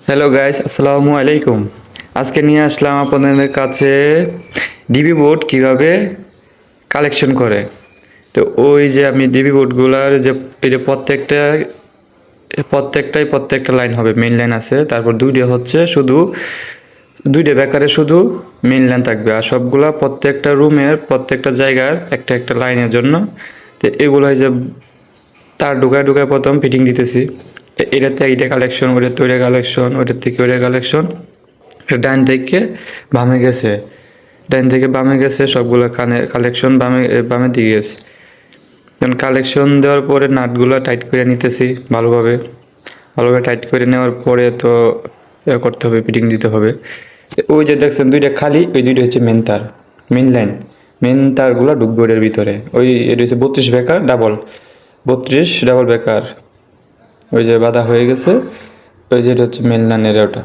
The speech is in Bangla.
হ্যালো গাইস, আসসালামু আলাইকুম। আজকে নিয়ে আসলাম আপনাদের কাছে ডিবি বোর্ড কিভাবে কালেকশন করে। তো ওই যে আমি ডিবি বোর্ডগুলার যে এই যে প্রত্যেকটা লাইন হবে, মেইন লাইন আছে, তারপর দুইটা হচ্ছে শুধু দুইটা বেকারে শুধু মেইন লাইন থাকবে, আর সবগুলা প্রত্যেকটা রুমের প্রত্যেকটা জায়গার একটা একটা লাইনের জন্য। তো এগুলো যে তার ঢুকায় প্রথম ফিটিং দিতেছি। এটাতে এইটা কালেকশন, ওইটাতে ওইটা কালেকশন, ওইটার থেকে ওইটা কালেকশন। ডান থেকে বামে গেছে, ডান থেকে বামে গেছে, সবগুলো কালেকশন বামে দিকে গেছে। যখন কালেকশন দেওয়ার পরে নাটগুলো টাইট করে নিতেছি ভালোভাবে টাইট করে নেওয়ার পরে তো করতে হবে, ফিটিং দিতে হবে। ওই যে দেখছেন দুইটা খালি, ওই দুইটা হচ্ছে মেন লাইন। মেন তারগুলো ঢুকবে ওটার ভিতরে। এটা হচ্ছে 32 বেকার ডাবল বেকার। ওই যে বাধা হয়ে গেছে, ওই যে এটা হচ্ছে মেন লাইনের ওটা।